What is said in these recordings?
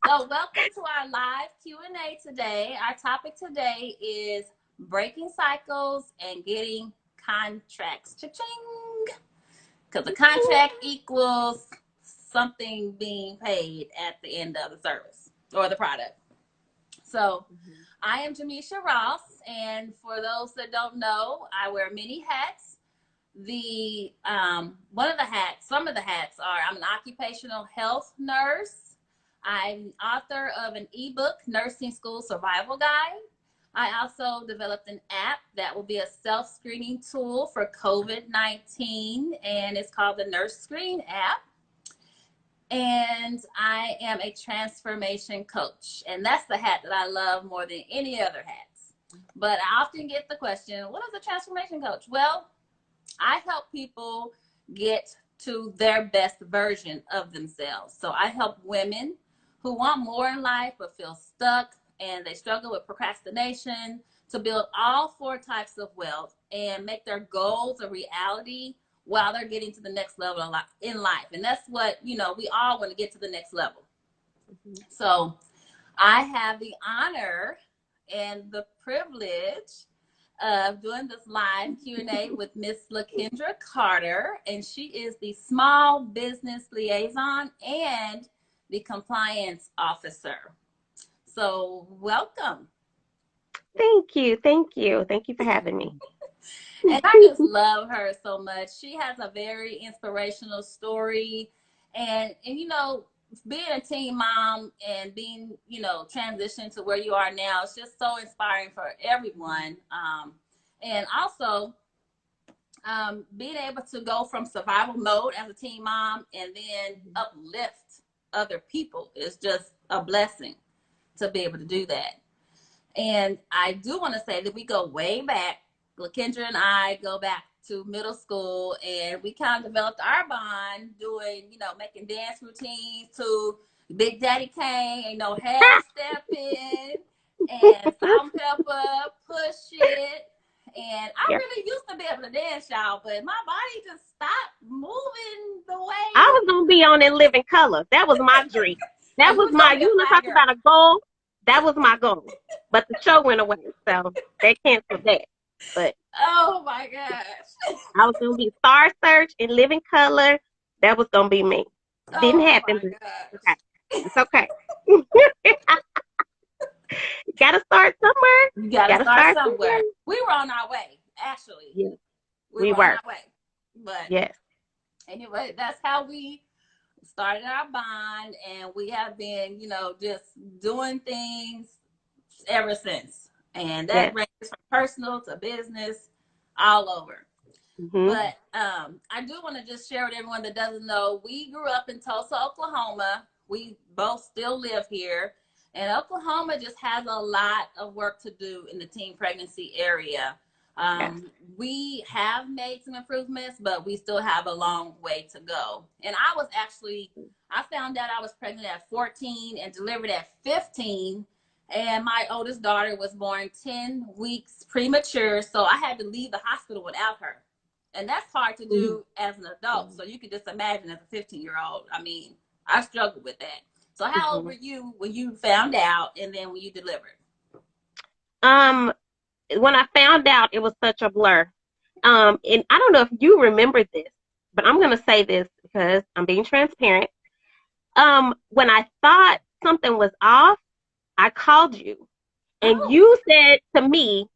So welcome to our live Q&A today. Our topic today is breaking cycles and getting contracts. Cha-ching! Because the contract equals something being paid at the end of the service or the product. So I am Jamesha Ross, and for those that don't know, I wear many hats. Some of the hats are I'm an occupational health nurse. I'm author of an ebook, Nursing School Survival Guide. I also developed an app that will be a self-screening tool for COVID-19, and it's called the Nurse Screen app. And I am a transformation coach, and that's the hat that I love more than any other hats. But I often get the question, what is a transformation coach? Well, I help people get to their best version of themselves. So I help women who want more in life but feel stuck and they struggle with procrastination to build all 4 types of wealth and make their goals a reality while they're getting to the next level in life. And that's what, we all want to get to the next level. So I have the honor and the privilege of doing this live Q&A with Miss LaKendra Carter, and she is the Small Business Liaison and the Compliance Officer. So welcome. Thank you. Thank you. Thank you for having me. And I just love her so much. She has a very inspirational story. And being a teen mom and being, transitioned to where you are now, it's just so inspiring for everyone. And also being able to go from survival mode as a teen mom and then uplift other people is just a blessing to be able to do that. And I do want to say that we go way back. LaKendra and I go back to middle school, and we kind of developed our bond doing, making dance routines to Big Daddy Kane, half stepping and salt and pepper, push it. And I really used to be able to dance, y'all, but my body just stopped moving the way. I was going to be on In Living Color. That was my dream. That was my, you want to talk about a goal? That was my goal. But the show went away, so they canceled that. But oh my gosh, I was gonna be Star Search in Living Color. That was gonna be me. Didn't happen. Okay. It's okay. You gotta start somewhere. You gotta start somewhere. We were on our way, actually. Yes. We were on our way. But yes. Anyway, that's how we started our bond, and we have been, just doing things ever since. And that ranges from personal to business, all over. But I do want to just share with everyone that doesn't know, we grew up in Tulsa, Oklahoma. We both still live here. And Oklahoma just has a lot of work to do in the teen pregnancy area. We have made some improvements, but we still have a long way to go. And I found out I was pregnant at 14 and delivered at 15. And my oldest daughter was born 10 weeks premature, so I had to leave the hospital without her. And that's hard to do as an adult. So you can just imagine as a 15-year-old. I mean, I struggled with that. So how old were you when you found out and then when you delivered? When I found out, it was such a blur. And I don't know if you remember this, but I'm going to say this because I'm being transparent. When I thought something was off, I called you and you said to me,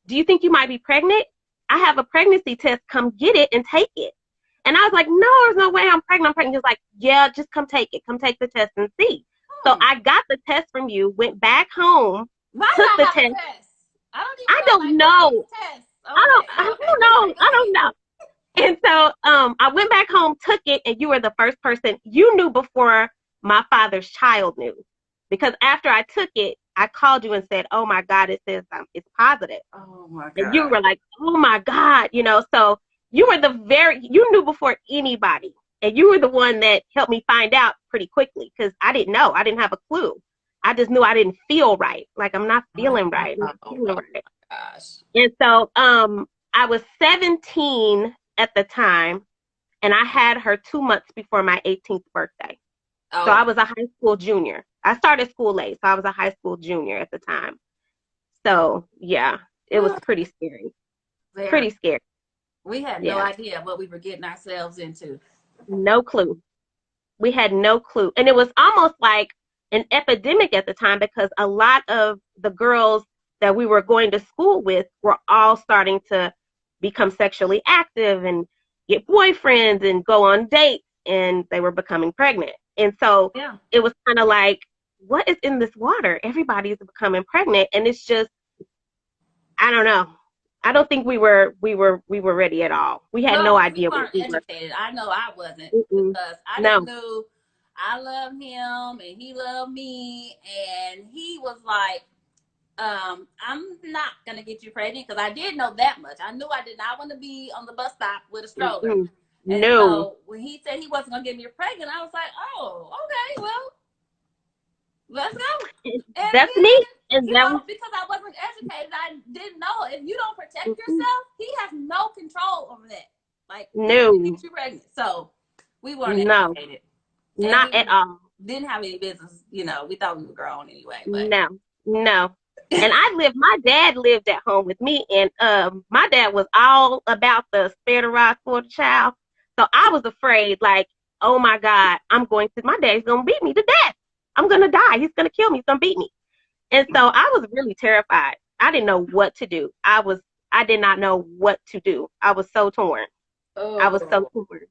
do you think you might be pregnant? I have a pregnancy test. Come get it and take it. And I was like, no, there's no way I'm pregnant. He was like, yeah, just come take it. Come take the test and see. So I got the test from you, went back home, took the test. I don't know. I don't know. And so I went back home, took it, and you were the first person. You knew before my father's child knew. Because after I took it, I called you and said, oh, my God, it says it's positive. Oh, my God. And you were like, oh, my God, so you were you knew before anybody. And you were the one that helped me find out pretty quickly because I didn't know. I didn't have a clue. I just knew I didn't feel right. Like, I'm not feeling right. I'm not feeling right. Gosh. And so I was 17 at the time, and I had her 2 months before my 18th birthday. Oh. So I was a high school junior. I started school late, so I was a high school junior at the time. So yeah, it was pretty scary. Very. Pretty scary. We had no Yeah. idea what we were getting ourselves into. No clue. We had no clue. And it was almost like an epidemic at the time because a lot of the girls that we were going to school with were all starting to become sexually active and get boyfriends and go on dates, and they were becoming pregnant. And so Yeah. it was kind of like, what is in this water? Everybody's becoming pregnant. And it's just, I don't know. I don't think we were ready at all. We had no idea we what weren't we were. educated. I know I wasn't Mm-mm. because I No. just knew I loved him and he loved me, and he was like, I'm not gonna get you pregnant, because I did know that much. I knew I did not want to be on the bus stop with a stroller. Mm-mm. And No. so when he said he wasn't gonna get me pregnant, I was like, oh, okay, well, let's go. And That's then, me. And you that know, was, because I wasn't educated, I didn't know if you don't protect mm-mm. yourself, he has no control over that. Like, No. he gets you pregnant. So we weren't No. educated. Not at all. Didn't have any business, you know. We thought we were grown anyway. But No. And my dad lived at home with me, and my dad was all about the spare the rod for the child. So I was afraid, like, oh my God, my dad's gonna beat me to death. I'm gonna die. He's gonna kill me. He's gonna beat me. And so I was really terrified. I didn't know what to do. I did not know what to do. I was so torn. I was so torn.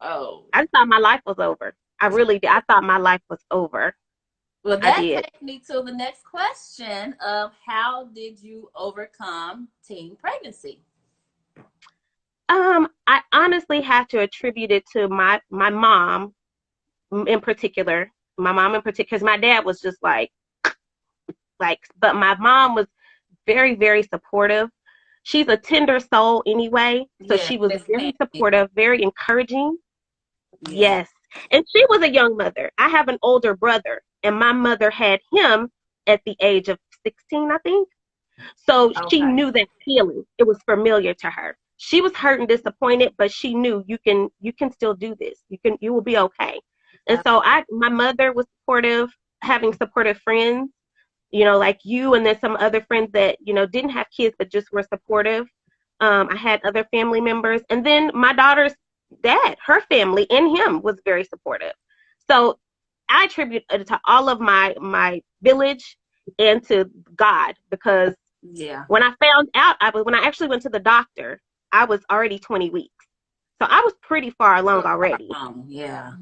Oh. I thought my life was over. I really did. I thought my life was over. Well, that takes me to the next question of how did you overcome teen pregnancy? I honestly have to attribute it to my mom in particular. My mom in particular, because my dad was just like, but my mom was very, very supportive. She's a tender soul anyway, so she was very supportive, very encouraging. Yes. And she was a young mother. I have an older brother, and my mother had him at the age of 16, I think. So she knew that feeling. It was familiar to her. She was hurt and disappointed, but she knew you can still do this. You will be okay. And so my mother was supportive, having supportive friends, you know, like you, and then some other friends that, you know, didn't have kids but just were supportive. I had other family members, and then my daughter's dad, her family, and him was very supportive. So I attribute it to all of my village and to God, because when I found out, when I actually went to the doctor, I was already 20 weeks. So I was pretty far along already. Yeah.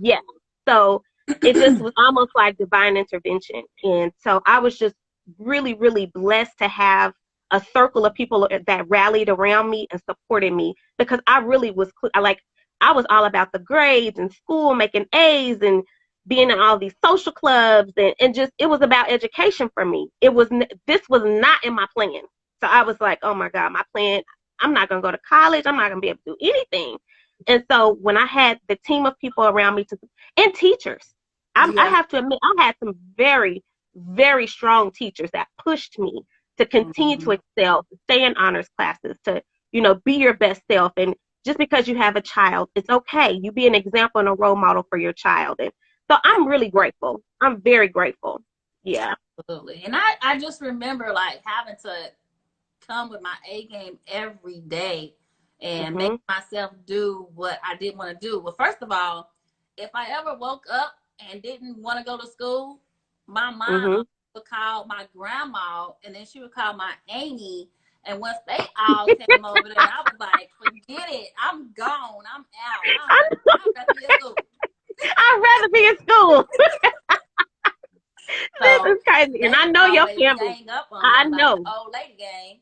So it just was almost like divine intervention. And so I was just really, really blessed to have a circle of people that rallied around me and supported me, because I really was I was all about the grades and school, making A's and being in all these social clubs, and just, it was about education for me. This was not in my plan. So I was like, oh my God, my plan, I'm not going to go to college. I'm not going to be able to do anything. And so when I had the team of people around me and teachers, I have to admit, I had some very, very strong teachers that pushed me to continue to excel, to stay in honors classes, to, you know, be your best self. And just because you have a child, it's okay. You be an example and a role model for your child. And so I'm really grateful. I'm very grateful. Yeah. Absolutely. And I just remember like having to come with my A game every day and make myself do what I didn't want to do. Well, first of all, if I ever woke up and didn't want to go to school, my mom would call my grandma, and then she would call my auntie. And once they all came over there, I was like, forget it. I'm gone. I'm out. I'd rather be at school. I'd rather be in school. This is crazy. And I know your family. I know. Old lady gang.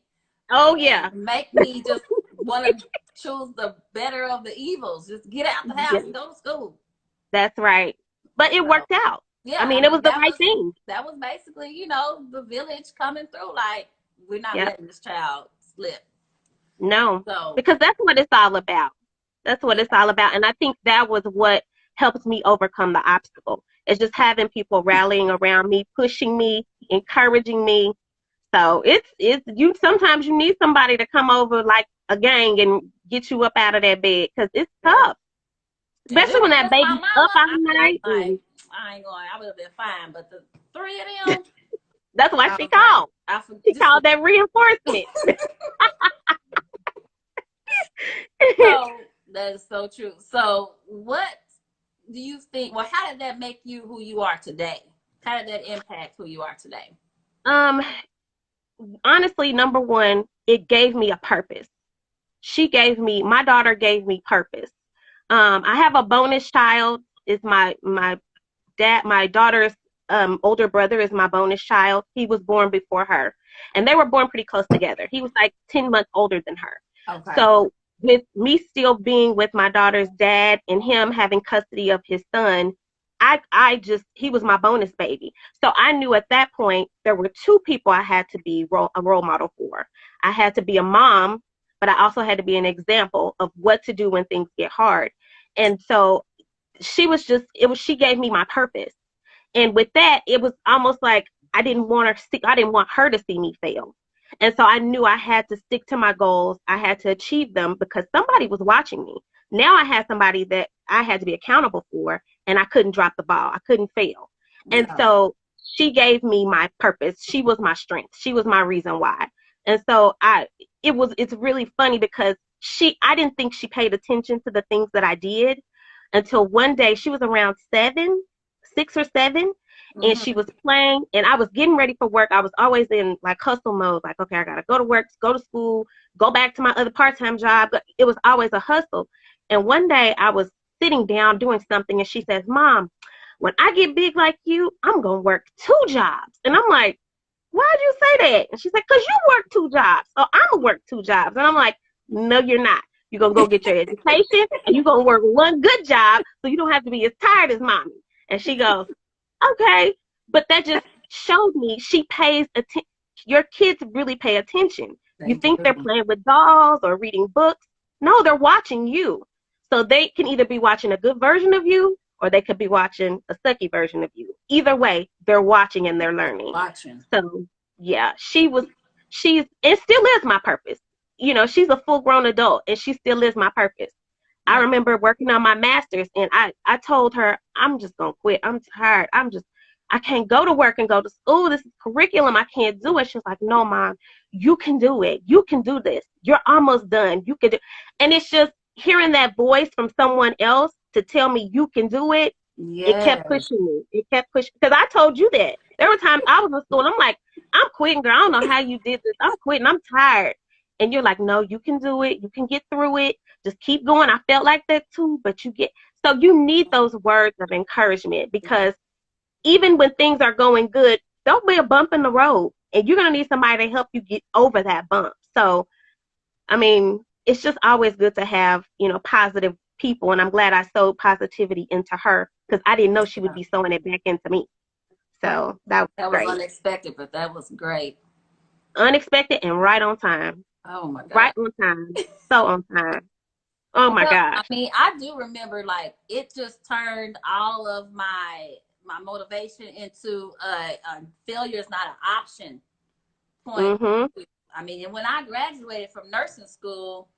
Oh, yeah. Make me just want to choose the better of the evils. Just get out the house and go to school. That's right. But it worked out. Yeah. I mean, it was the right thing. That was basically, you know, the village coming through. Like, we're not letting this child slip. No. Because that's what it's all about. That's what it's all about. And I think that was what helps me overcome the obstacle. It's just having people rallying around me, pushing me, encouraging me. So sometimes you need somebody to come over like a gang and get you up out of that bed, because it's tough. Especially when that baby's up all night. I I ain't going. I would have been fine. But the three of them, That's why I she was like, called. She called that reinforcement. So that is so true. So what do you think? Well, how did that make you who you are today? How did that impact who you are today? Um, Honestly, number one, it gave me a purpose. My daughter gave me purpose. I have a bonus child. Is my daughter's older brother is my bonus child. He was born before her, and they were born pretty close together. He was like 10 months older than her. Okay. So with me still being with my daughter's dad and him having custody of his son, he was my bonus baby. So I knew at that point there were two people I had to be a role model for. I had to be a mom, but I also had to be an example of what to do when things get hard. And so she gave me my purpose. And with that, it was almost like I didn't want her to see me fail. And so I knew I had to stick to my goals. I had to achieve them because somebody was watching me. Now I had somebody that I had to be accountable for, and I couldn't drop the ball. I couldn't fail. And so she gave me my purpose. She was my strength. She was my reason why. And so it's really funny because I didn't think she paid attention to the things that I did until one day. She was around 6 or 7, and she was playing, and I was getting ready for work. I was always in like hustle mode, like, okay, I gotta go to work, go to school, go back to my other part-time job. It was always a hustle. And one day I was sitting down doing something, and she says, Mom, when I get big like you, I'm gonna work 2 jobs. And I'm like, why'd you say that? And she's like, because you work 2 jobs, so I'm gonna work 2 jobs. And I'm like, no, you're not. You're gonna go get your education, and you're gonna work 1 good job so you don't have to be as tired as mommy. And she goes, okay. But that just showed me she pays attention. Your kids really pay attention. You think they're playing with dolls or reading books. No, they're watching you. So they can either be watching a good version of you, or they could be watching a sucky version of you. Either way, they're watching and they're learning. So yeah, she's it still is my purpose. You know, she's a full grown adult and she still is my purpose. I remember working on my master's, and I told her, I'm just going to quit. I'm tired. I can't go to work and go to school. This is curriculum. I can't do it. She was like, no, Mom, you can do it. You can do this. You're almost done. You can do. And it's just hearing that voice from someone else to tell me you can do it. Yes. It kept pushing me. It kept pushing. Because I told you that. There were times I was in school, and I'm like, I'm quitting, girl. I don't know how you did this. I'm quitting. I'm tired. And you're like, no, you can do it. You can get through it. Just keep going. I felt like that too, but so you need those words of encouragement, because even when things are going good, there'll be a bump in the road, and you're going to need somebody to help you get over that bump. So, I mean, it's just always good to have, positive people. And I'm glad I sowed positivity into her, because I didn't know she would be sowing it back into me. So that was great. Unexpected, but that was great. Unexpected and right on time. Oh my God. Right on time. So on time. Oh my God. I mean, I do remember, like, it just turned all of my motivation into a failure is not an option point. I mean, and when I graduated from nursing school,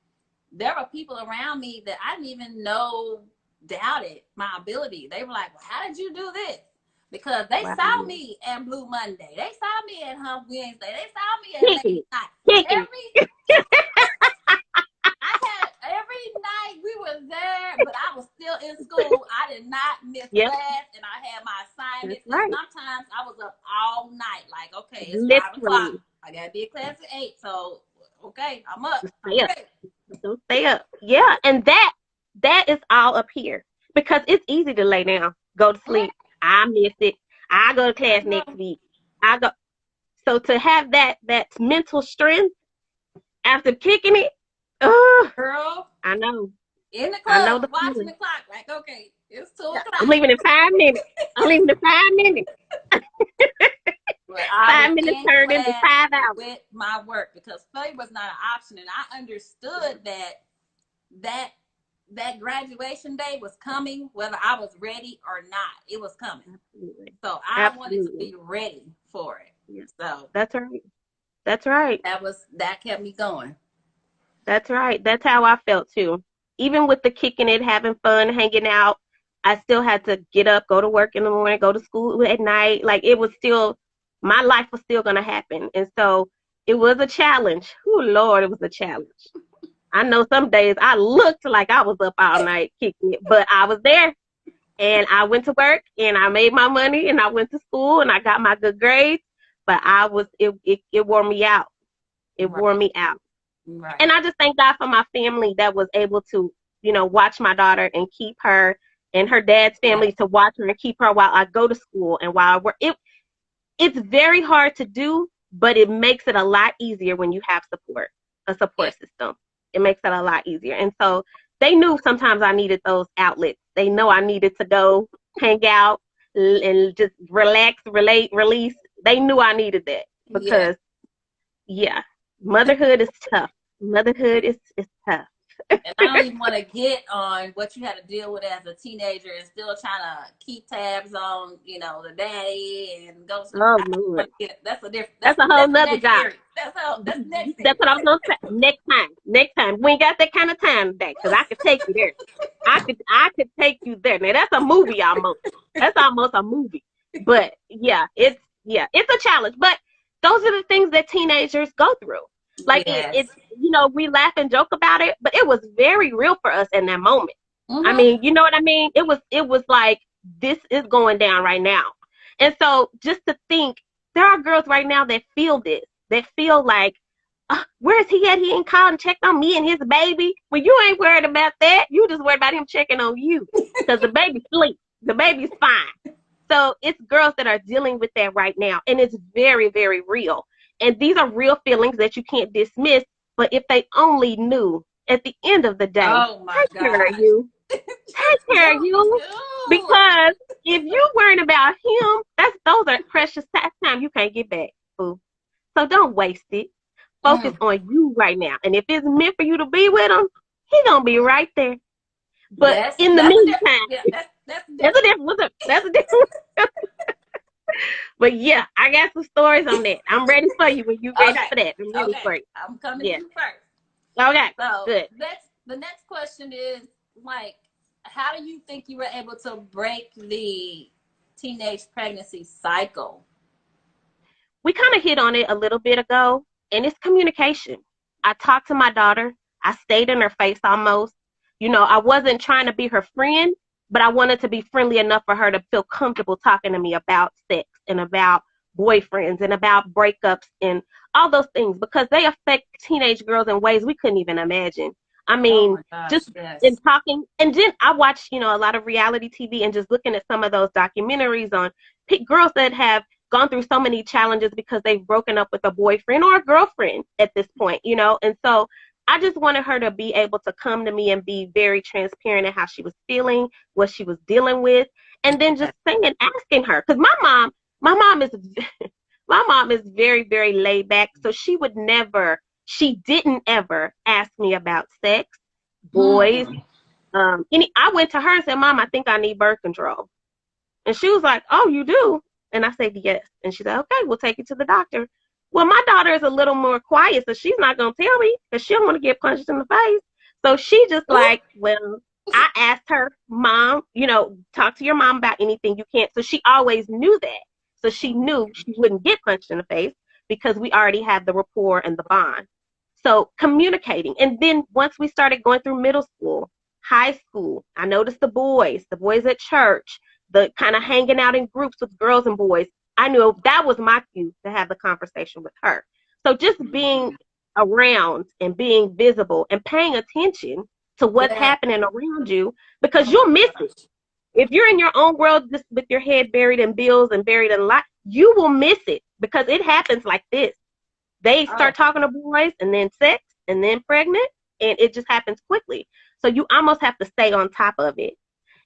there were people around me that I didn't even know doubted my ability. They were like, well, how did you do this? Because they saw me at Blue Monday. They saw me at Hump Wednesday. They saw me at Late Night. Every night we were there, but I was still in school. I did not miss class, and I had my assignments. Right. And sometimes I was up all night. Like, okay, it's 5 o'clock. I gotta be at class at 8. So, okay, I'm up. Don't stay up. Yeah, and that is all up here, because it's easy to lay down, go to sleep. I miss it. I go to class next week. So to have that mental strength after kicking it, girl, I know. In the club, watching the clock, like, okay, it's 2 o'clock. I'm leaving in 5 minutes. 5 minutes turned into 5 hours. With my work, because failure was not an option, and I understood that graduation day was coming, whether I was ready or not. It was coming. Absolutely. So I wanted to be ready for it. Yeah. So that's right. That's right. That kept me going. That's right. That's how I felt too. Even with the kicking it, having fun, hanging out, I still had to get up, go to work in the morning, go to school at night. Like it was still, my life was still going to happen. And so it was a challenge. Oh, Lord, it was a challenge. I know some days I looked like I was up all night kicking it, but I was there and I went to work and I made my money and I went to school and I got my good grades, but it wore me out. It wore me out. Right. And I just thank God for my family that was able to, watch my daughter and keep her, and her dad's family to watch her and keep her while I go to school and while I work. It's very hard to do, but it makes it a lot easier when you have a support system. It makes it a lot easier. And so they knew sometimes I needed those outlets. They know I needed to go hang out and just relax, release. They knew I needed that because, motherhood is tough. Motherhood is tough. And I don't even want to get on what you had to deal with as a teenager and still trying to keep tabs on, the daddy and go. Oh, Lord. That's a different. That's a whole nother job. That's next. That's what I was gonna say. Next time. We ain't got that kind of time today, because I could take you there. I could take you there. Now that's a movie almost. That's almost a movie. But it's a challenge. But those are the things that teenagers go through. Like it's we laugh and joke about it, but it was very real for us in that moment. Mm-hmm. I mean, you know what I mean? It was like, this is going down right now. And so just to think, there are girls right now that feel this, that feel like, where is he at? He ain't called and checked on me and his baby. Well, you ain't worried about that. You just worried about him checking on you because the baby sleeps. The baby's fine. So it's girls that are dealing with that right now. And it's very, very real. And these are real feelings that you can't dismiss. But if they only knew at the end of the day, take care of you. Take care of you. Because if you're worrying about him, those are precious time you can't get back, boo. So don't waste it. Focus on you right now. And if it's meant for you to be with him, he's going to be right there. But in the meantime, that's a different. But I got some stories on that. I'm ready for you when you ready for that. I'm ready for you. I'm coming to you first. Okay, so good. The next question is, like, how do you think you were able to break the teenage pregnancy cycle? We kind of hit on it a little bit ago, and it's communication. I talked to my daughter. I stayed in her face almost. I wasn't trying to be her friend, but I wanted to be friendly enough for her to feel comfortable talking to me about sex and about boyfriends and about breakups and all those things, because they affect teenage girls in ways we couldn't even imagine. I mean, in talking, and then I watch, a lot of reality TV and just looking at some of those documentaries on girls that have gone through so many challenges because they've broken up with a boyfriend or a girlfriend at this point, and so I just wanted her to be able to come to me and be very transparent in how she was feeling, what she was dealing with, and then just saying and asking her. Because my mom is very, very laid back, so she didn't ever ask me about sex, boys. I went to her and said, Mom, I think I need birth control. And she was like, oh, you do? And I said, yes. And she said, okay, we'll take you to the doctor. Well, my daughter is a little more quiet, so she's not going to tell me because she don't want to get punched in the face. So she just like, well, I asked her, Mom, talk to your mom about anything you can't. So she always knew that. So she knew she wouldn't get punched in the face because we already had the rapport and the bond. So communicating. And then once we started going through middle school, high school, I noticed the boys at church, the kind of hanging out in groups with girls and boys. I knew that was my cue to have the conversation with her. So just being around and being visible and paying attention to what's happening around you, because you'll miss it. If you're in your own world just with your head buried in bills and buried in life, you will miss it because it happens like this. They start talking to boys and then sex and then pregnant, and it just happens quickly. So you almost have to stay on top of it.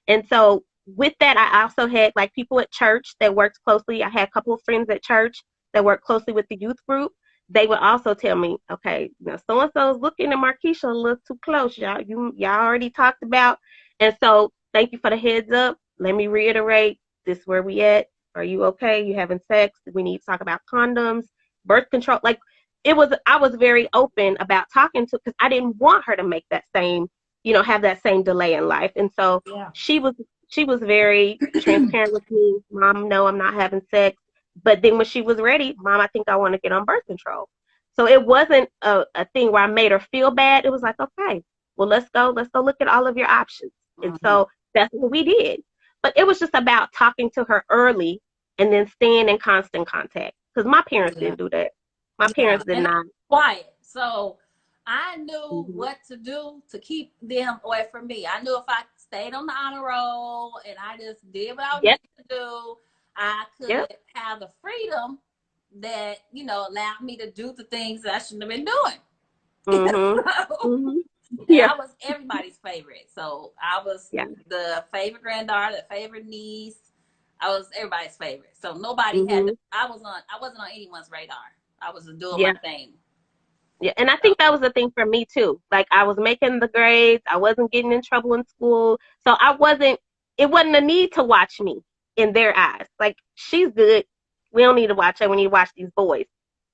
And so with that, I also had like people at church that worked closely. I had a couple of friends at church that worked closely with the youth group. They would also tell me, okay, now so-and-so's looking at Markeisha a little too close. Y'all already talked about. And so thank you for the heads up. Let me reiterate, this is where we at. Are you okay? You having sex? We need to talk about condoms, birth control. Like I was very open about talking to, because I didn't want her to make that same, have that same delay in life. And so she was She was very transparent with me. Mom, no, I'm not having sex. But then when she was ready, Mom, I think I want to get on birth control. So it wasn't a thing where I made her feel bad. It was like, okay, well, let's go look at all of your options. And Mm-hmm. so that's what we did. But it was just about talking to her early and then staying in constant contact. Because my parents Yeah. didn't do that. My Yeah. parents did And I'm not. quiet. So I knew Hmm. what to do to keep them away from me. I knew if I stayed on the honor roll and I just did what I Yep, needed to do, I yep. could have the freedom that, allowed me to do the things that I shouldn't have been doing. Hmm. So, Hmm. and Yeah, I was everybody's favorite. So I was yeah. the favorite granddaughter, the favorite niece. I was everybody's favorite. So nobody had to, Hmm. I wasn't on anyone's radar. I was doing my Yeah. thing. Yeah, and I So think that was the thing for me too. Like I was making the grades, I wasn't getting in trouble in school, so it wasn't a need to watch me in their eyes. Like she's good, we don't need to watch her. We need to watch these boys.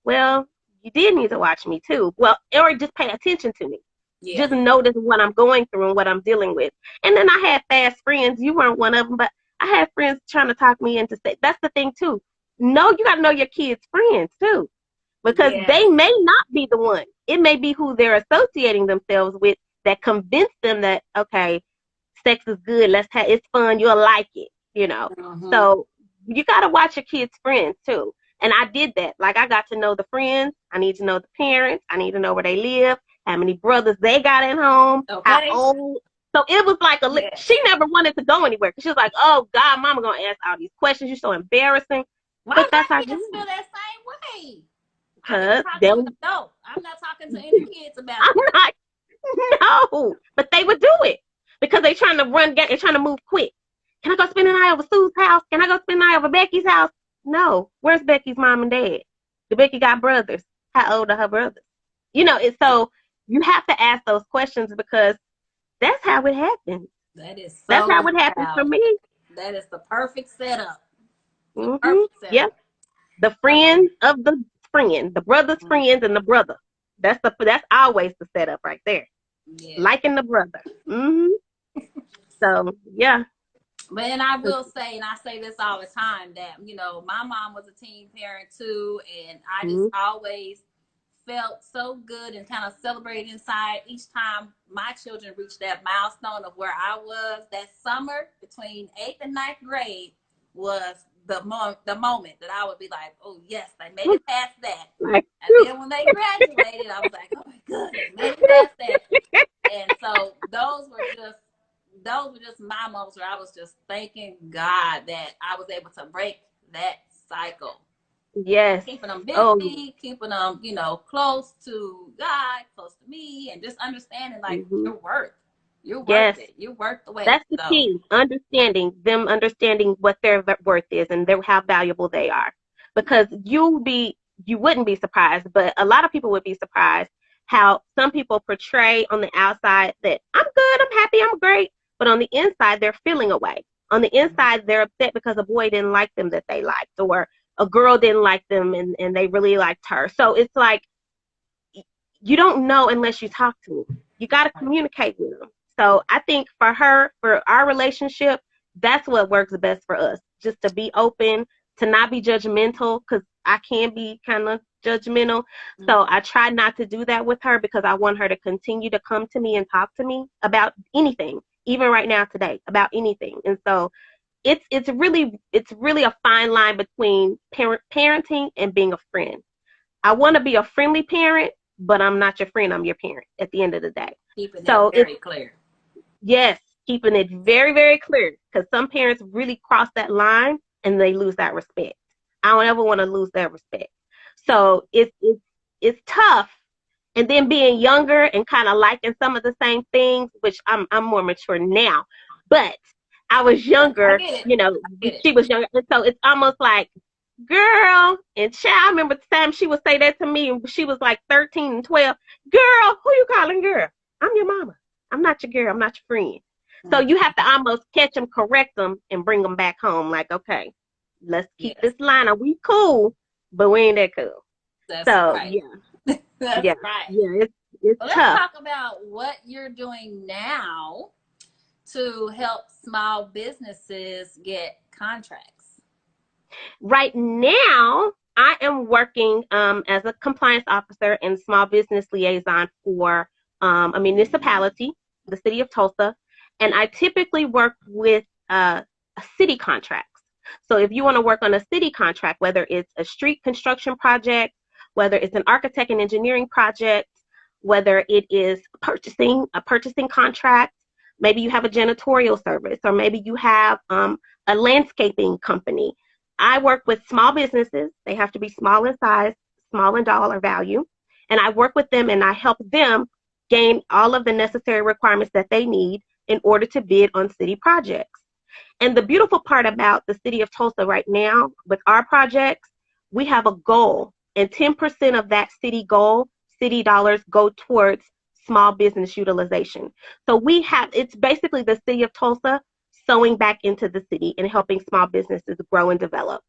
Well, you did need to watch me too. Well, or just pay attention to me. yeah. Just notice what I'm going through and what I'm dealing with. And then I had fast friends. You weren't one of them, but I had friends trying to talk me into say that's the thing too. No, you got to know your kids' friends too because Yes. they may not be the one. It may be who they're associating themselves with that convince them that okay, sex is good. It's fun. You'll like it. You know. Mm-hmm. So you got to watch your kids' friends too. And I did that. Like I got to know the friends. I need to know the parents. I need to know where they live, how many brothers they got at home, how Okay. old. So it was like Yes. she never wanted to go anywhere because she was like, oh God, Mama gonna ask all these questions. You're so embarrassing. Why But does that's our my job kids feel that same way? I need to because talk to an they'll adult. I'm not talking to any kids about I'm this. not, no, but they would do it because they trying to run, they're trying to move quick. Can I go spend the night over Sue's house? Can I go spend the night over Becky's house? No. Where's Becky's mom and dad? The Becky got brothers. How old are her brothers? It's so you have to ask those questions because that's how it happens. That is That's how so it happened for proud. me. That is the perfect setup. The Hmm. perfect Yeah. setup. The So friend of the friend, the brother's friends and the brother. That's always the setup right there. yeah. Liking the brother. Hmm. So yeah. But then I will say, and I say this all the time, that my mom was a teen parent too, and I just Mm-hmm. always felt so good and kind of celebrated inside each time my children reached that milestone of where I was. That summer between 8th and ninth grade was the moment that I would be like, oh yes, they made it past that. Like, And then when they graduated, I was like, oh my goodness, made it past that. And so those were just my moments where I was just thanking God that I was able to break that cycle. yes. Keeping them Oh, busy, keeping them, close to God, close to me, and just understanding like hmm, you're worth yes. it. You're worth the wait. That's the So key. Understanding what their worth is and how valuable they are. Because you wouldn't be surprised, but a lot of people would be surprised how some people portray on the outside that I'm good, I'm happy, I'm great, but on the inside they're feeling away. On the inside they're upset because a boy didn't like them that they liked, or a girl didn't like them and they really liked her. So it's like you don't know unless you talk to them. You got to communicate with them. So I think for our relationship, that's what works best for us. Just to be open, to not be judgmental, because I can be kind of judgmental. So I try not to do that with her because I want her to continue to come to me and talk to me about anything, even right now today, about anything. And so it's really a fine line between parenting and being a friend. I want to be a friendly parent, but I'm not your friend. I'm your parent at the end of the day. keeping that So it's, very clear. yes, keeping it very, very clear because some parents really cross that line and they lose that respect. I don't ever want to lose that respect. So it's tough. And then being younger and kind of liking some of the same things, which I'm more mature now, but I was I younger, get it. I get it. she was younger, and so it's almost like girl and child. I remember the time she would say that to me, and she was like 13 and 12. Girl, who you calling girl? I'm your mama. I'm not your girl. I'm not your friend. So Mm, you have to almost catch them, correct them, and bring them back home. Like, okay, let's keep yes, this line. Are we cool? But we ain't that cool. that's So right. yeah, That's yeah, right. yeah. It's Well, let's tough. talk about what you're doing now to help small businesses get contracts? Right now, I am working as a compliance officer and small business liaison for a municipality, the city of Tulsa, and I typically work with city contracts. So if you want to work on a city contract, whether it's a street construction project, whether it's an architect and engineering project, whether it is a purchasing contract, maybe you have a janitorial service, or maybe you have a landscaping company. I work with small businesses. They have to be small in size, small in dollar value. And I work with them and I help them gain all of the necessary requirements that they need in order to bid on city projects. And the beautiful part about the city of Tulsa right now with our projects, we have a goal, and 10% of that city goal, city dollars, go towards small business utilization. So it's basically the city of Tulsa sewing back into the city and helping small businesses grow and develop.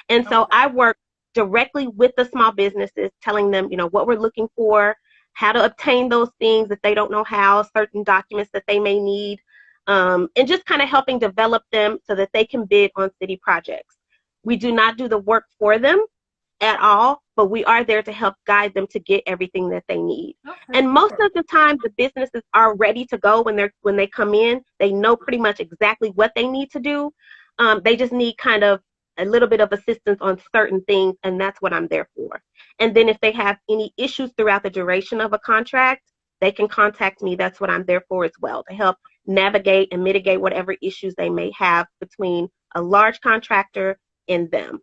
And so I work directly with the small businesses, telling them, what we're looking for, how to obtain those things if they don't know how, certain documents that they may need, and just kind of helping develop them so that they can bid on city projects. We do not do the work for them at all, but we are there to help guide them to get everything that they need. And most of the time, the businesses are ready to go when they come in. They know pretty much exactly what they need to do. They just need kind of a little bit of assistance on certain things, and that's what I'm there for. And then if they have any issues throughout the duration of a contract, they can contact me. That's what I'm there for as well, to help navigate and mitigate whatever issues they may have between a large contractor and them.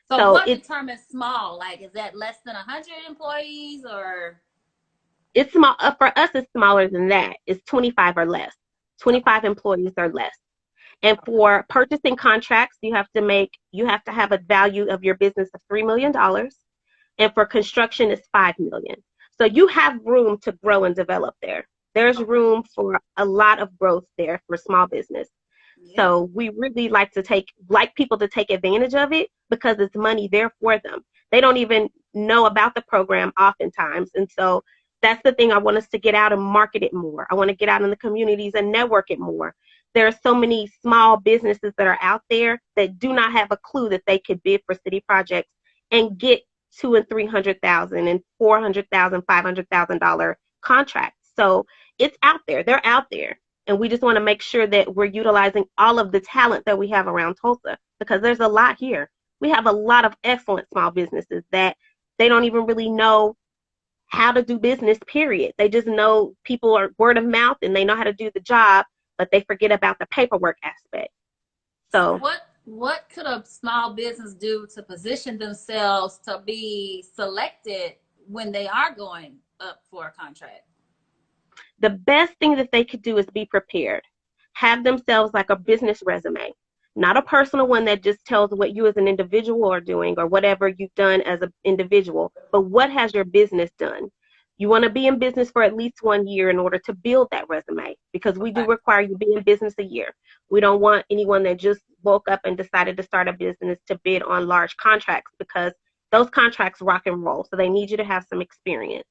So what determines small? Like, is that less than 100 employees, or? It's small. For us, it's smaller than that. It's 25 or less. 25 employees or less. And for purchasing contracts, you have to have a value of your business of $3 million. And for construction, it's $5 million. So you have room to grow and develop there. There's room for a lot of growth there for small business. So we really like people to take advantage of it because it's money there for them. They don't even know about the program oftentimes. And so that's the thing. I want us to get out and market it more. I want to get out in the communities and network it more. There are so many small businesses that are out there that do not have a clue that they could bid for city projects and get $200,000 and $300,000 and $400,000, $500,000 contracts. So it's out there. They're out there. And we just want to make sure that we're utilizing all of the talent that we have around Tulsa, because there's a lot here. We have a lot of excellent small businesses that they don't even really know how to do business, period. They just know people are word of mouth and they know how to do the job, but they forget about the paperwork aspect. So what could a small business do to position themselves to be selected when they are going up for a contract? The best thing that they could do is be prepared. Have themselves like a business resume, not a personal one that just tells what you as an individual are doing or whatever you've done as an individual, but what has your business done? You want to be in business for at least 1 year in order to build that resume, because we do require you to be in business a year. We don't want anyone that just woke up and decided to start a business to bid on large contracts, because those contracts rock and roll. So they need you to have some experience.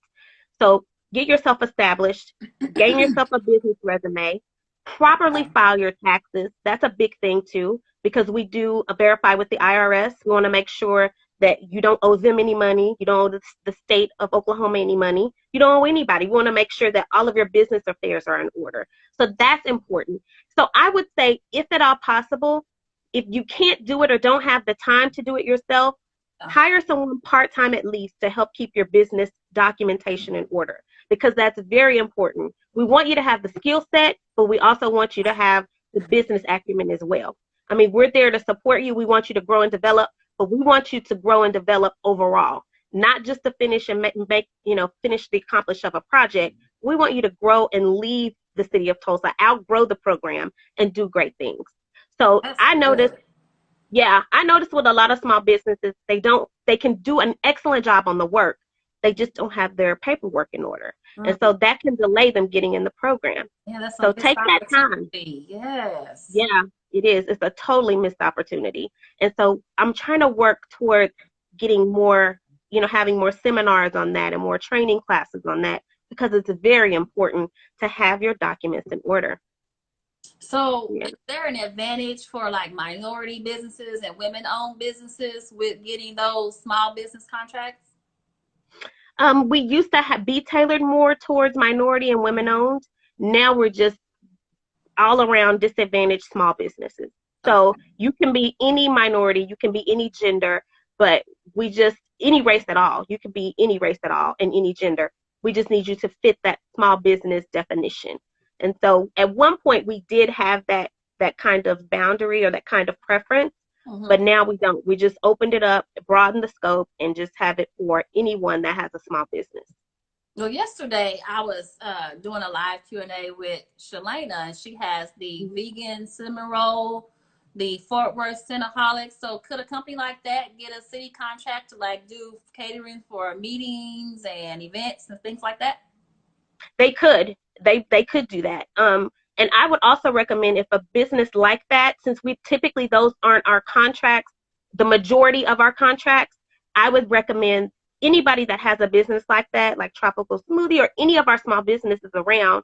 So get yourself established, gain yourself a business resume, properly file your taxes. That's a big thing too, because we do verify with the IRS. We want to make sure that you don't owe them any money. You don't owe the state of Oklahoma any money. You don't owe anybody. We want to make sure that all of your business affairs are in order. So that's important. So I would say, if at all possible, if you can't do it or don't have the time to do it yourself, hire someone part-time at least to help keep your business documentation in order, because that's very important. We want you to have the skill set, but we also want you to have the business acumen as well. I mean, we're there to support you. We want you to grow and develop, but we want you to grow and develop overall, not just to finish and finish the accomplish of a project. We want you to grow and leave the city of Tulsa, outgrow the program, and do great things. So I noticed with a lot of small businesses, they can do an excellent job on the work. They just don't have their paperwork in order. And so that can delay them getting in the program. So take that time. Yes. Yeah, it is. It's a totally missed opportunity. And so I'm trying to work towards getting more, having more seminars on that and more training classes on that, because it's very important to have your documents in order. So Yeah. is there an advantage for like minority businesses and women-owned businesses with getting those small business contracts? We used to be tailored more towards minority and women owned. Now we're just all around disadvantaged small businesses. So Okay. you can be any minority, you can be any gender, but we just, any race at all. You can be any race at all and any gender. We just need you to fit that small business definition. And so at one point we did have that kind of boundary or that kind of preference, but Mm-hmm. now we don't. We just opened it up, broadened the scope, and just have it for anyone that has a small business. Well, yesterday I was doing a live Q&A with Shalana, and she has the vegan cinnamon roll, the Fort Worth Cinnaholic. So could a company like that get a city contract to like do catering for meetings and events and things like that? They could. They could do that. And I would also recommend if a business like that, since we typically those aren't our contracts, the majority of our contracts, I would recommend anybody that has a business like that, like Tropical Smoothie or any of our small businesses around,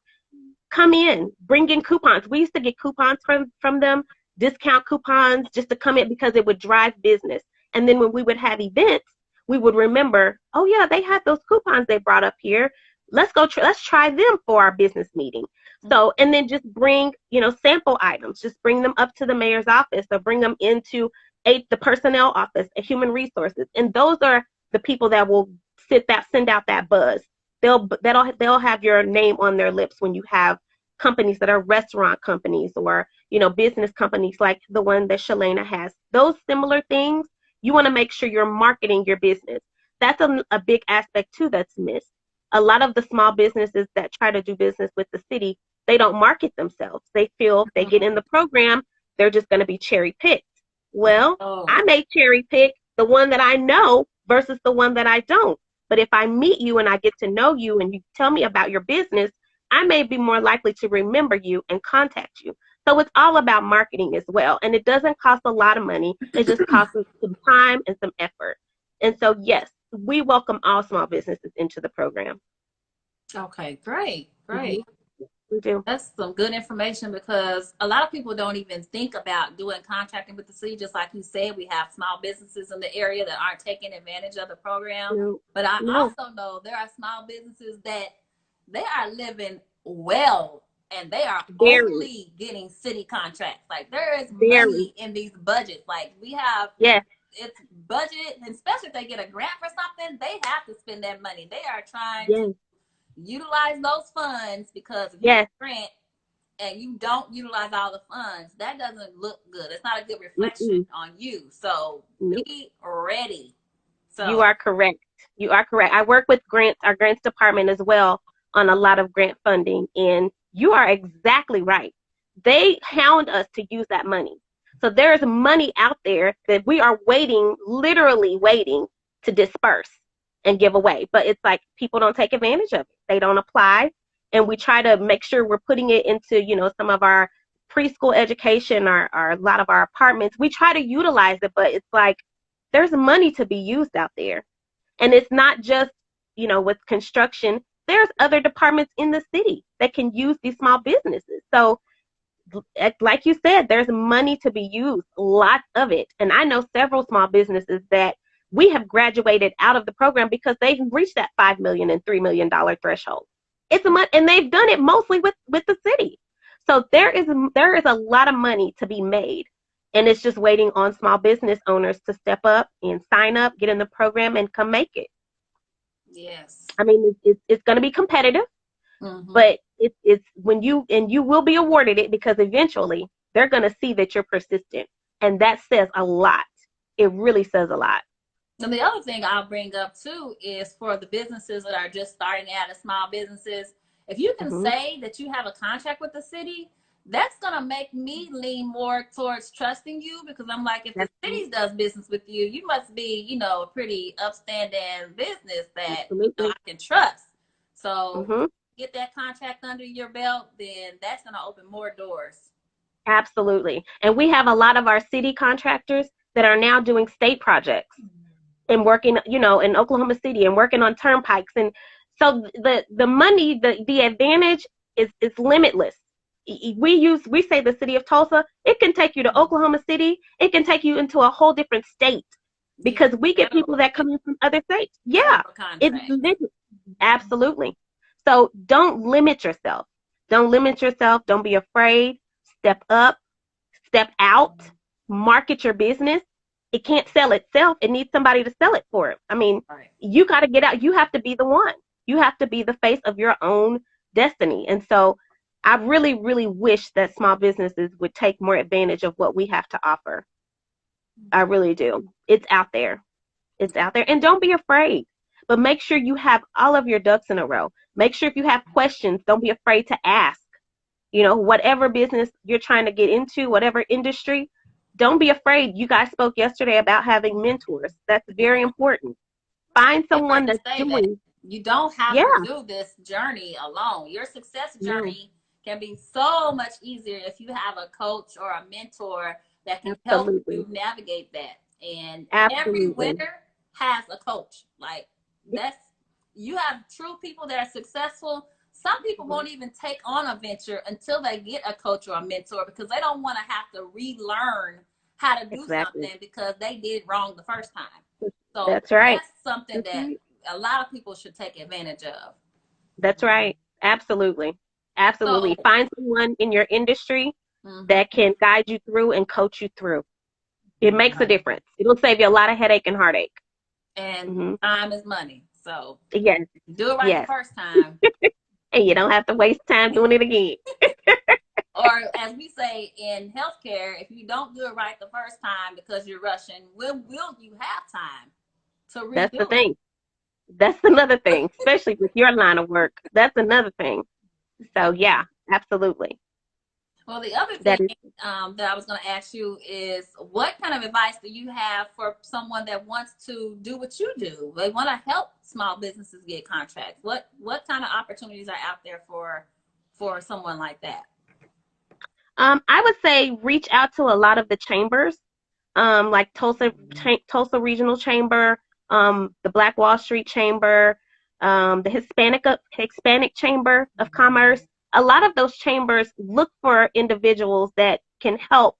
come in, bring in coupons. We used to get coupons from them, discount coupons, just to come in because it would drive business. And then when we would have events, we would remember, oh yeah, they had those coupons they brought up here. Let's go. Let's try them for our business meeting. So, and then just bring, sample items. Just bring them up to the mayor's office or bring them into the personnel office, a human resources, and those are the people that will send out that buzz. They'll have your name on their lips when you have companies that are restaurant companies or business companies like the one that Shalana has. Those similar things, you want to make sure you're marketing your business. That's a big aspect too that's missed. A lot of the small businesses that try to do business with the city, they don't market themselves. They feel if they get in the program, they're just going to be cherry picked. Well, I Oh, may cherry pick the one that I know versus the one that I don't. But if I meet you and I get to know you and you tell me about your business, I may be more likely to remember you and contact you. So it's all about marketing as well. And it doesn't cost a lot of money. It just costs some time and some effort. And so, yes, we welcome all small businesses into the program. okay, great, Hmm. great. We do. That's some good information because a lot of people don't even think about doing contracting with the city. Just like you said, we have small businesses in the area that aren't taking advantage of the program. No, But I no, also know there are small businesses that they are living well and they are very, only getting city contracts. Like there is very. money in these budgets. Like we have Yes, it's budget, and especially if they get a grant for something, they have to spend that money. They are trying to yes, utilize those funds because if you get yes. a grant and you don't utilize all the funds, that doesn't look good. It's not a good reflection Mm-mm. on you. So Nope. be ready. You So are correct. You are correct. I work with grants, our grants department as well, on a lot of grant funding, and you are exactly right. They hound us to use that money. So there is money out there that we are waiting, literally waiting to disperse and give away. But it's like people don't take advantage of it. They don't apply. And we try to make sure we're putting it into, some of our preschool education or a lot of our apartments. We try to utilize it, but it's like there's money to be used out there. And it's not just, with construction, there's other departments in the city that can use these small businesses. So, like you said, there's money to be used, lots of it. And I know several small businesses that we have graduated out of the program because they've reached that $5 million and $3 million threshold. It's a money, and they've done it mostly with the city. So there is a lot of money to be made, and it's just waiting on small business owners to step up and sign up, get in the program, and come make it. yes. I mean, it's going to be competitive, Mm-hmm. but it's when you will be awarded it because eventually they're going to see that you're persistent, and that says a lot. It really says a lot. And the other thing I'll bring up too is for the businesses that are just starting out as small businesses, if you can Hmm. say that you have a contract with the city, that's gonna make me lean more towards trusting you because I'm like, if the That's city does business with you, you must be, a pretty upstanding business that I absolutely. can trust. So Hmm. get that contract under your belt, then that's gonna open more doors. Absolutely. And we have a lot of our city contractors that are now doing state projects and working, in Oklahoma City and working on turnpikes. And so the money, the advantage is limitless. we say the city of Tulsa, it can take you to Oklahoma City. It can take you into a whole different state You because we get people federal, that come in from other states. Yeah, federal it's contract. absolutely. So don't limit yourself. Don't limit yourself. Don't be afraid. Step up, step out, market your business. It can't sell itself. It needs somebody to sell it for it. I mean, Right. you got to get out. You have to be the one. You have to be the face of your own destiny. And so I really, really wish that small businesses would take more advantage of what we have to offer. I really do. It's out there. It's out there. And don't be afraid. But make sure you have all of your ducks in a row. Make sure if you have questions, don't be afraid to ask. You know, whatever business you're trying to get into, whatever industry, don't be afraid. You guys spoke yesterday about having mentors. That's very important. Find I'd someone like to that's say that doing, you don't have yeah, to do this journey alone. Your success no, journey can be so much easier if you have a coach or a mentor that can help absolutely. you navigate that. And every Absolutely. winner has a coach. Like that's you have true people that are successful. Some people won't even take on a venture until they get a coach or a mentor because they don't want to have to relearn how to do Exactly. something because they did wrong the first time. So That's right. that's something That's that right. a lot of people should take advantage of. That's right. Absolutely. So, Absolutely. Find someone in your industry mhm, that can guide you through and coach you through. It makes a right. difference. It'll save you a lot of headache and heartache. And Hmm. time is money. So Yes. do it right the Yes. first time. And you don't have to waste time doing it again. Or as we say in healthcare, if you don't do it right the first time because you're rushing, when will you have time to That's the redo it? thing. That's another thing, especially with your line of work. That's another thing. So yeah, absolutely. Well, the other thing That is that I was going to ask you is what kind of advice do you have for someone that wants to do what you do? They want to help small businesses get contracts. What kind of opportunities are out there for someone like that? I would say reach out to a lot of the chambers, like Tulsa Regional Chamber, the Black Wall Street Chamber, the Hispanic Chamber of Commerce. A lot of those chambers look for individuals that can help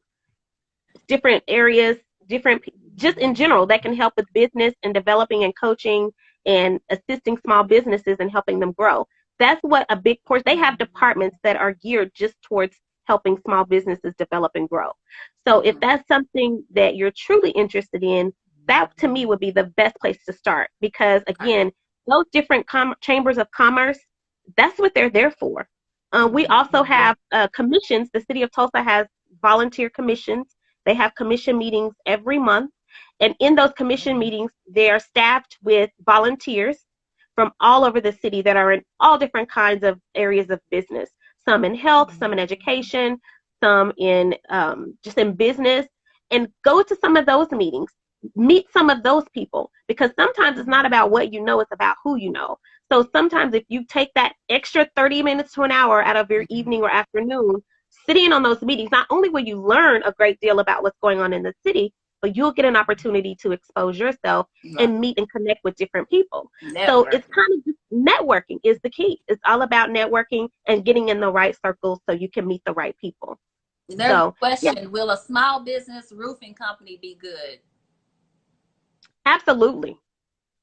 different areas, different just in general that can help with business and developing and coaching and assisting small businesses and helping them grow. That's what a big portion. They have departments that are geared just towards helping small businesses develop and grow. So if Mm-hmm. that's something that you're truly interested in, that to me would be the best place to start because Okay. again, those different chambers of commerce, that's what they're there for. We also have commissions. The city of Tulsa has volunteer commissions. They have commission meetings every month. And in those commission meetings, they are staffed with volunteers from all over the city that are in all different kinds of areas of business. Some in health, some in education, some in just in business. And go to some of those meetings. Meet some of those people because sometimes it's not about what you know, it's about who you know. So sometimes if you take that extra 30 minutes to an hour out of your evening or afternoon, sitting on those meetings, not only will you learn a great deal about what's going on in the city, but you'll get an opportunity to expose yourself Right. and meet and connect with different people. So Network. it's kind of just networking is the key. It's all about networking and getting in the right circles so you can meet the right people. There's a So yeah, question. Will a small business roofing company be good? absolutely.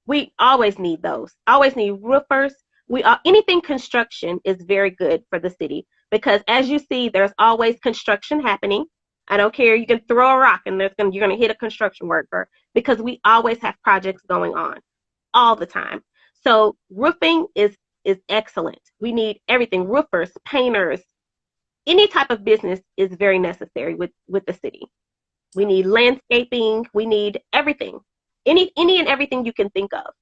We always need those. Always need roofers. Anything construction is very good for the city because as you see, there's always construction happening. I don't care. You can throw a rock and you're gonna hit a construction worker because we always have projects going on all the time. So roofing is excellent. We need everything. Roofers, painters, any type of business is very necessary with the city. We need landscaping. We need everything. Any and everything you can think of.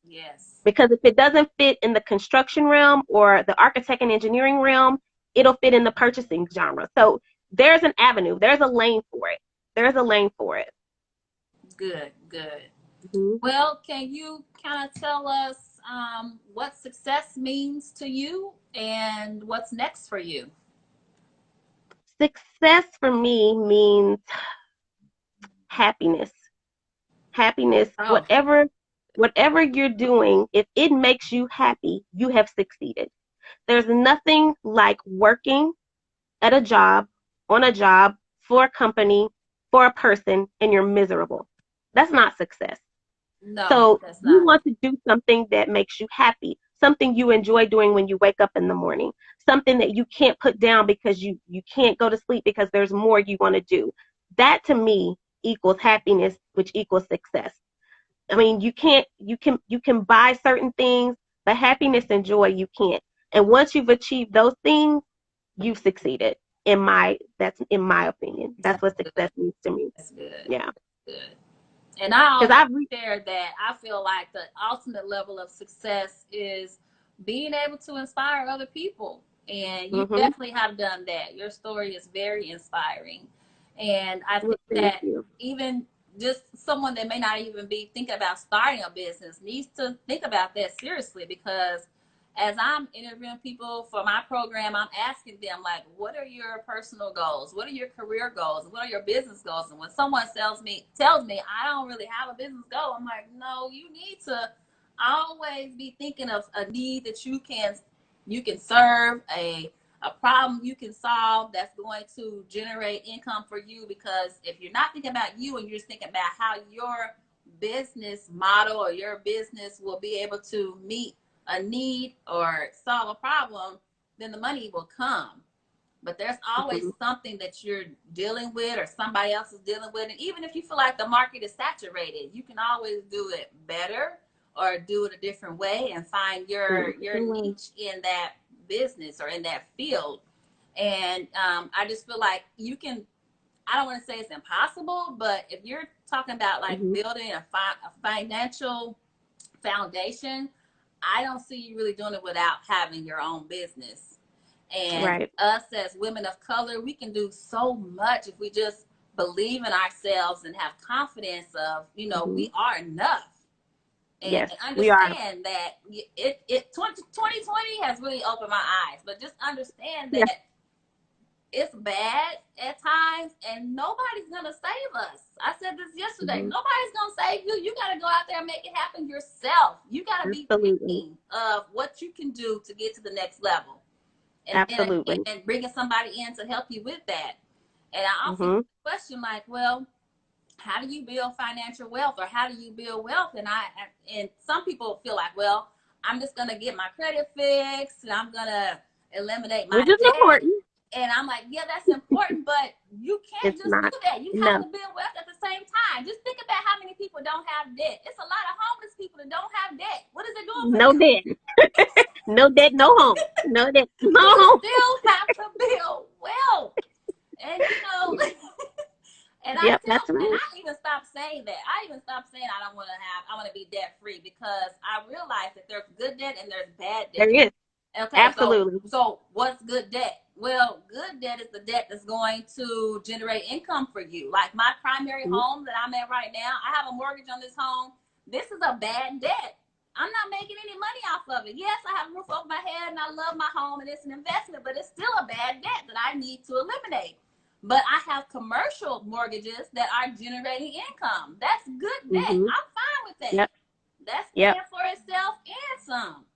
Yes. Because if it doesn't fit in the construction realm or the architect and engineering realm, it'll fit in the purchasing genre. So there's an avenue, there's a lane for it. There's a lane for it. Good, good. Mhm. Well, can you kind of tell us what success means to you and what's next for you? Success for me means happiness. Happiness, Oh, whatever you're doing, if it makes you happy, you have succeeded. There's nothing like working at a job, on a job, for a company, for a person, and you're miserable. That's not success. No, So that's you not. want to do something that makes you happy, something you enjoy doing when you wake up in the morning, something that you can't put down because you can't go to sleep because there's more you want to do. That to me equals happiness, which equals success. I mean, you can buy certain things, but happiness and joy you can't. And once you've achieved those things, you've succeeded. That's in my opinion. That's That's what good. success means to me. That's good. Yeah. Good. And I Because always I've reached. share that I feel like the ultimate level of success is being able to inspire other people. And you Mhm. definitely have done that. Your story is very inspiring. And I Well, think thank that you. even just someone that may not even be thinking about starting a business needs to think about that seriously, because as I'm interviewing people for my program, I'm asking them, like, what are your personal goals? What are your career goals? What are your business goals? And when someone tells me I don't really have a business goal, I'm like, no, you need to always be thinking of a need that you can serve, a problem you can solve that's going to generate income for you. Because if you're not thinking about you and you're just thinking about how your business model or your business will be able to meet a need or solve a problem, then the money will come. But there's always Mhm. something that you're dealing with or somebody else is dealing with. And even if you feel like the market is saturated, you can always do it better or do it a different way and find your niche in that business or in that field. And I just feel like you can, I don't want to say it's impossible, but if you're talking about like Mhm. building a financial foundation, I don't see you really doing it without having your own business. And Right. us as women of color, we can do so much if we just believe in ourselves and have confidence of, Mhm. we are enough. And Yes, we are. understand that 2020 has really opened my eyes, but just understand Yeah. that it's bad at times and nobody's gonna save us. I said this yesterday. Mhm. Nobody's gonna save you. You gotta go out there and make it happen yourself. You gotta be Absolutely. thinking of what you can do to get to the next level, and then Absolutely. and bringing somebody in to help you with that. And I often get Mhm. the question like, well, how do you build financial wealth, or how do you build wealth? And some people feel like, well, I'm just gonna get my credit fixed and I'm gonna eliminate my Which is debt. important. And I'm like, yeah, that's important, but you can't It's just do not. that. You have No. to build wealth at the same time. Just think about how many people don't have debt. It's a lot of homeless people that don't have debt. What is it doing for No you? debt. No debt. No home. No debt. No You home. still have to build wealth. And and Yep. That's right. I even stopped saying that. I even stopped saying I want to be debt free, because I realized that there's good debt and there's bad There debt. is. Okay, Absolutely. so what's good debt? Well, good debt is the debt that's going to generate income for you. Like my primary Mhm. home that I'm at right now, I have a mortgage on this home. This is a bad debt. I'm not making any money off of it. Yes, I have a roof over my head and I love my home and it's an investment, but it's still a bad debt that I need to eliminate. But I have commercial mortgages that are generating income. That's good debt. Mhm. I'm fine with that. Yep. That's Yep. paying for itself and some.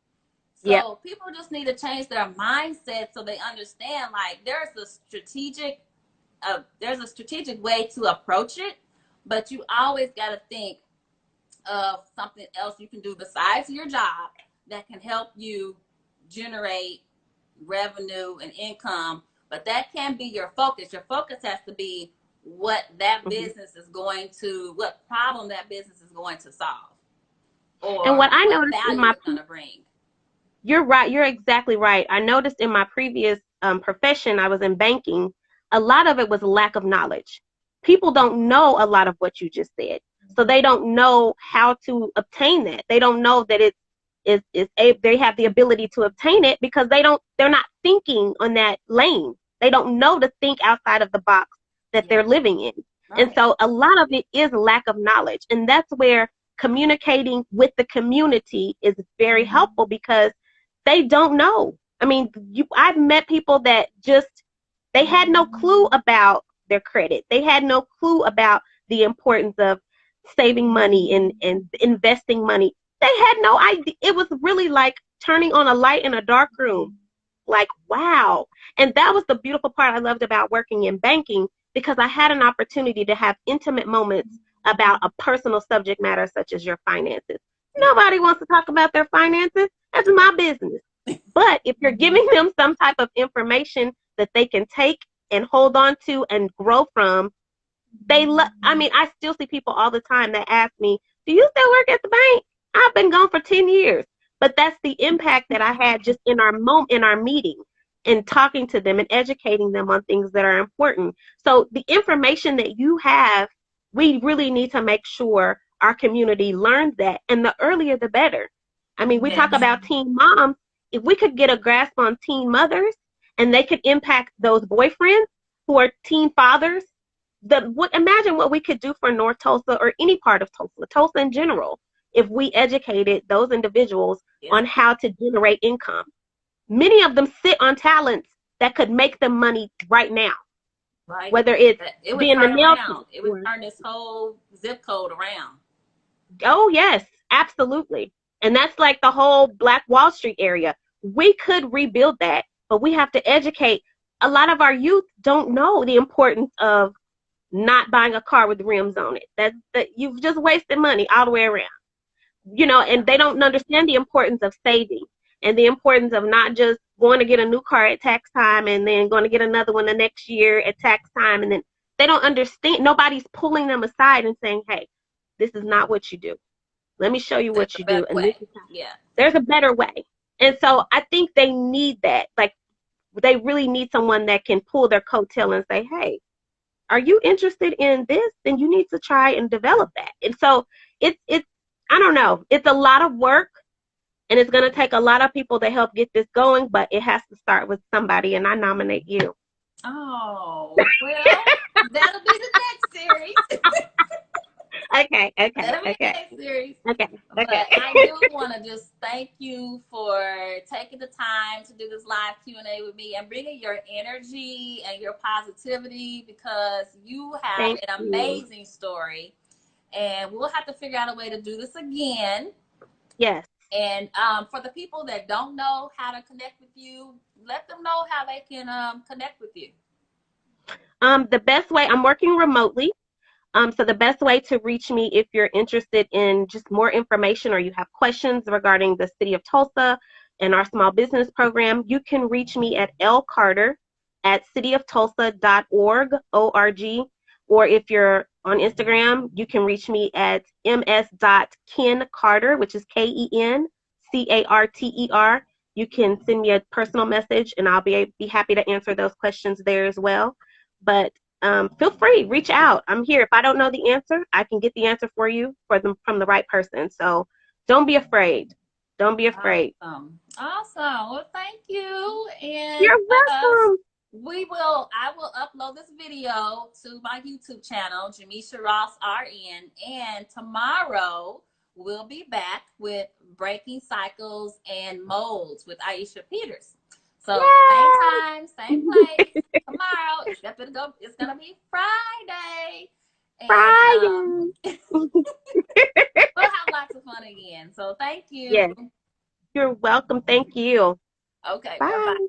Yep. So people just need to change their mindset so they understand, like, there's a strategic way to approach it, but you always got to think of something else you can do besides your job that can help you generate revenue and income. But that can be your focus. Your focus has to be what Mhm. what problem that business is going to solve, And what or I what noticed in value my it's going to bring. You're right. You're exactly right. I noticed in my previous profession, I was in banking, a lot of it was lack of knowledge. People don't know a lot of what you just said. So they don't know how to obtain that. They don't know that they have the ability to obtain it because they're not thinking on that lane. They don't know to think outside of the box that Yeah, they're living in. And right. so a lot of it is lack of knowledge. And that's where communicating with the community is very helpful because they don't know. I mean, I've met people that just they had no clue about their credit. They had no clue about the importance of saving money and investing money. They had no idea. It was really like turning on a light in a dark room. like, wow. And that was the beautiful part I loved about working in banking, because I had an opportunity to have intimate moments about a personal subject matter such as your finances. Nobody wants to talk about their finances. That's my business. But if you're giving them some type of information that they can take and hold on to and grow from, I mean, I still see people all the time that ask me, do you still work at the bank? I've been gone for 10 years. But that's the impact that I had just in our meeting, and talking to them and educating them on things that are important. So the information that you have, we really need to make sure our community learns that. And the earlier, the better. I mean, we talk about teen moms. If we could get a grasp on teen mothers and they could impact those boyfriends who are teen fathers, imagine what we could do for North Tulsa, or any part of Tulsa in general, if we educated those individuals on how to generate income. Many of them sit on talents that could make them money right now. Right. Whether it's being the nail tech. It would turn this whole zip code around. Oh, yes, absolutely. And that's like the whole Black Wall Street area. We could rebuild that, but we have to educate. A lot of our youth don't know the importance of not buying a car with rims on it. That you've just wasted money all the way around. You know, and they don't understand the importance of saving, and the importance of not just going to get a new car at tax time and then going to get another one the next year at tax time. And then they don't understand. Nobody's pulling them aside and saying, hey, this is not what you do. Let me show you what you do. And this is how, there's a better way. And so I think they need that. Like, they really need someone that can pull their coattail and say, hey, are you interested in this? Then you need to try and develop that. And so it's I don't know. It's a lot of work. And it's going to take a lot of people to help get this going, but it has to start with somebody, and I nominate you. Oh, well, that'll be the next series. Okay. That'll be the next series. Okay. But I do want to just thank you for taking the time to do this live Q&A with me and bringing your energy and your positivity, because you have an amazing story, and we'll have to figure out a way to do this again. Yes. And for the people that don't know how to connect with you, let them know how they can connect with you. The best way, I'm working remotely. So the best way to reach me, if you're interested in just more information or you have questions regarding the city of Tulsa and our small business program, you can reach me at lcarter@cityoftulsa.org, O-R-G. Or if you're on Instagram, you can reach me at ms.kencarter, which is KenCarter. You can send me a personal message, and I'll be happy to answer those questions there as well. But feel free, reach out. I'm here. If I don't know the answer, I can get the answer for you from the right person. So don't be afraid. Don't be afraid. Awesome. Well, thank you. And you're welcome. I will upload this video to my YouTube channel, Jamesha Ross RN, and tomorrow we'll be back with Breaking Cycles and Molds with Aisha Peters. So same time, same place tomorrow. It's gonna be Friday. And, we'll have lots of fun again. So thank you. Yes. You're welcome. Thank you. Okay. Bye. Bye-bye.